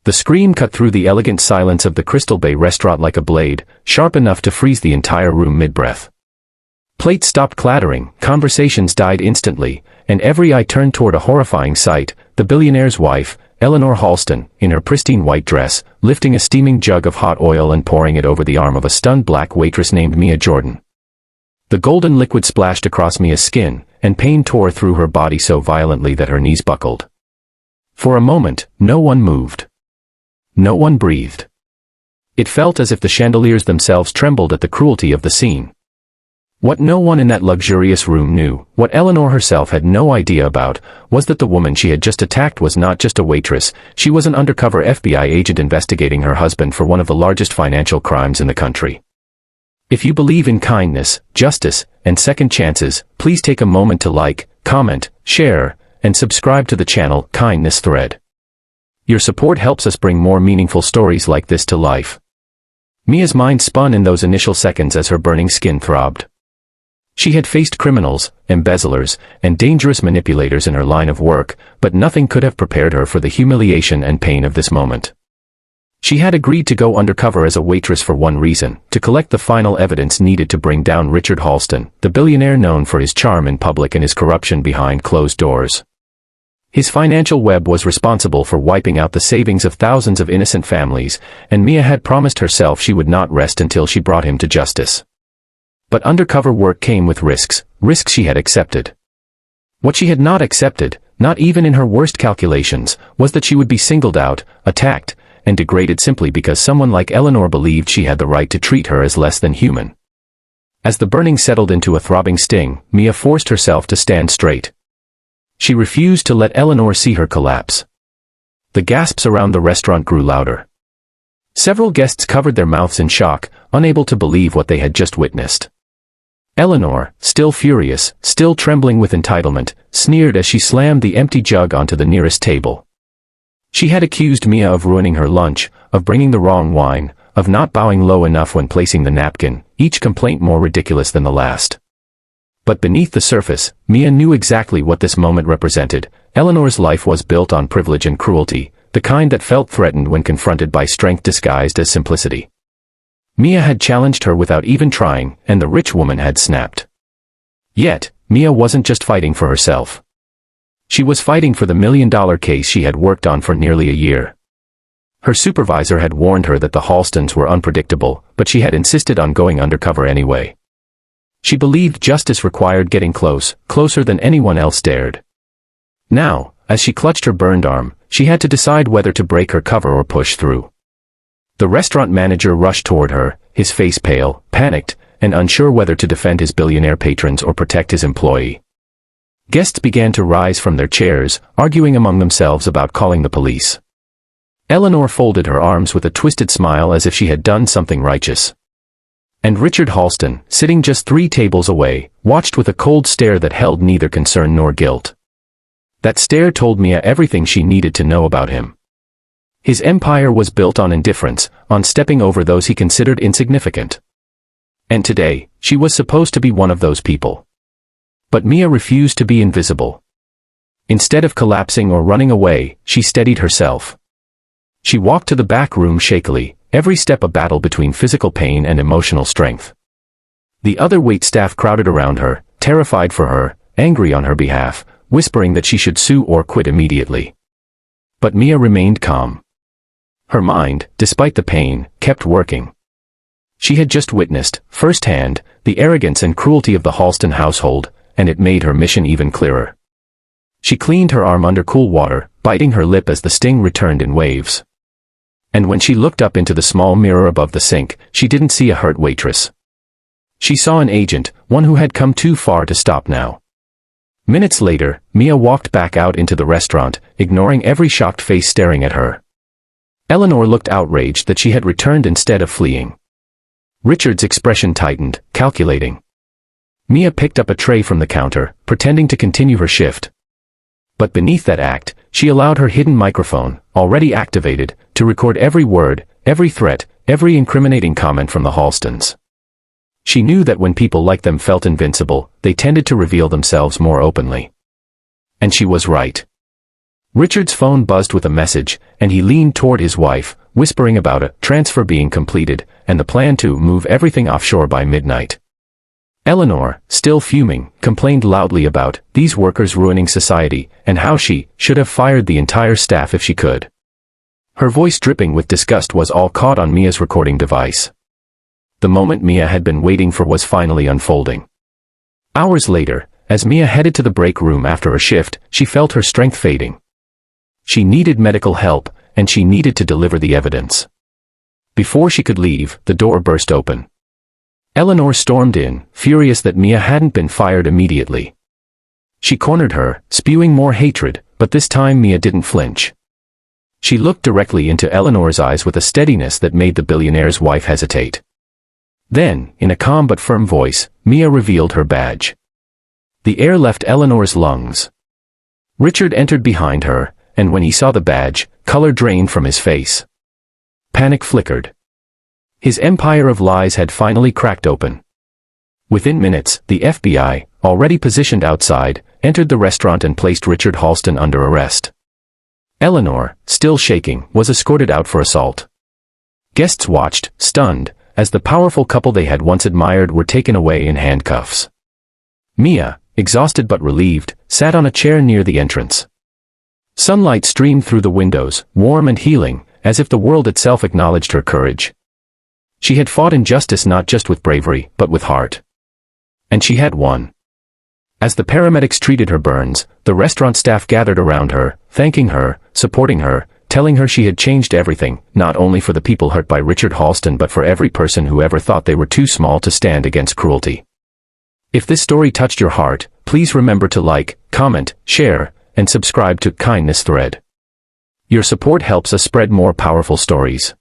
The scream cut through the elegant silence of the Crystal Bay restaurant like a blade, sharp enough to freeze the entire room mid-breath. Plates stopped clattering, conversations died instantly, and every eye turned toward a horrifying sight: the billionaire's wife, Eleanor Halston, in her pristine white dress, lifting a steaming jug of hot oil and pouring it over the arm of a stunned black waitress named Mia Jordan. The golden liquid splashed across Mia's skin, and pain tore through her body so violently that her knees buckled. For a moment, no one moved. No one breathed. It felt as if the chandeliers themselves trembled at the cruelty of the scene. What no one in that luxurious room knew, what Eleanor herself had no idea about, was that the woman she had just attacked was not just a waitress. She was an undercover FBI agent investigating her husband for one of the largest financial crimes in the country. If you believe in kindness, justice, and second chances, please take a moment to like, comment, share, and subscribe to the channel Kindness Thread. Your support helps us bring more meaningful stories like this to life. Mia's mind spun in those initial seconds as her burning skin throbbed. She had faced criminals, embezzlers, and dangerous manipulators in her line of work, but nothing could have prepared her for the humiliation and pain of this moment. She had agreed to go undercover as a waitress for one reason: to collect the final evidence needed to bring down Richard Halston, the billionaire known for his charm in public and his corruption behind closed doors. His financial web was responsible for wiping out the savings of thousands of innocent families, and Mia had promised herself she would not rest until she brought him to justice. But undercover work came with risks she had accepted. What she had not accepted, not even in her worst calculations, was that she would be singled out, attacked, and degraded simply because someone like Eleanor believed she had the right to treat her as less than human. As the burning settled into a throbbing sting, Mia forced herself to stand straight. She refused to let Eleanor see her collapse. The gasps around the restaurant grew louder. Several guests covered their mouths in shock, unable to believe what they had just witnessed. Eleanor, still furious, still trembling with entitlement, sneered as she slammed the empty jug onto the nearest table. She had accused Mia of ruining her lunch, of bringing the wrong wine, of not bowing low enough when placing the napkin, each complaint more ridiculous than the last. But beneath the surface, Mia knew exactly what this moment represented. Eleanor's life was built on privilege and cruelty, the kind that felt threatened when confronted by strength disguised as simplicity. Mia had challenged her without even trying, and the rich woman had snapped. Yet, Mia wasn't just fighting for herself. She was fighting for the million-dollar case she had worked on for nearly a year. Her supervisor had warned her that the Halstons were unpredictable, but she had insisted on going undercover anyway. She believed justice required getting closer than anyone else dared. Now, as she clutched her burned arm, she had to decide whether to break her cover or push through. The restaurant manager rushed toward her, his face pale, panicked, and unsure whether to defend his billionaire patrons or protect his employee. Guests began to rise from their chairs, arguing among themselves about calling the police. Eleanor folded her arms with a twisted smile as if she had done something righteous. And Richard Halston, sitting just 3 tables away, watched with a cold stare that held neither concern nor guilt. That stare told Mia everything she needed to know about him. His empire was built on indifference, on stepping over those he considered insignificant. And today, she was supposed to be one of those people. But Mia refused to be invisible. Instead of collapsing or running away, she steadied herself. She walked to the back room shakily, every step a battle between physical pain and emotional strength. The other waitstaff crowded around her, terrified for her, angry on her behalf, whispering that she should sue or quit immediately. But Mia remained calm. Her mind, despite the pain, kept working. She had just witnessed, firsthand, the arrogance and cruelty of the Halston household, and it made her mission even clearer. She cleaned her arm under cool water, biting her lip as the sting returned in waves. And when she looked up into the small mirror above the sink, she didn't see a hurt waitress. She saw an agent, one who had come too far to stop now. Minutes later, Mia walked back out into the restaurant, ignoring every shocked face staring at her. Eleanor looked outraged that she had returned instead of fleeing. Richard's expression tightened, calculating. Mia picked up a tray from the counter, pretending to continue her shift. But beneath that act, she allowed her hidden microphone, already activated, to record every word, every threat, every incriminating comment from the Halstons. She knew that when people like them felt invincible, they tended to reveal themselves more openly. And she was right. Richard's phone buzzed with a message, and he leaned toward his wife, whispering about a transfer being completed, and the plan to move everything offshore by midnight. Eleanor, still fuming, complained loudly about these workers ruining society, and how she should have fired the entire staff if she could. Her voice dripping with disgust was all caught on Mia's recording device. The moment Mia had been waiting for was finally unfolding. Hours later, as Mia headed to the break room after a shift, she felt her strength fading. She needed medical help, and she needed to deliver the evidence. Before she could leave, the door burst open. Eleanor stormed in, furious that Mia hadn't been fired immediately. She cornered her, spewing more hatred, but this time Mia didn't flinch. She looked directly into Eleanor's eyes with a steadiness that made the billionaire's wife hesitate. Then, in a calm but firm voice, Mia revealed her badge. The air left Eleanor's lungs. Richard entered behind her, and when he saw the badge, color drained from his face. Panic flickered. His empire of lies had finally cracked open. Within minutes, the FBI, already positioned outside, entered the restaurant and placed Richard Halston under arrest. Eleanor, still shaking, was escorted out for assault. Guests watched, stunned, as the powerful couple they had once admired were taken away in handcuffs. Mia, exhausted but relieved, sat on a chair near the entrance. Sunlight streamed through the windows, warm and healing, as if the world itself acknowledged her courage. She had fought injustice not just with bravery, but with heart. And she had won. As the paramedics treated her burns, the restaurant staff gathered around her, thanking her, supporting her, telling her she had changed everything, not only for the people hurt by Richard Halston but for every person who ever thought they were too small to stand against cruelty. If this story touched your heart, please remember to like, comment, share, and subscribe to Kindness Thread. Your support helps us spread more powerful stories.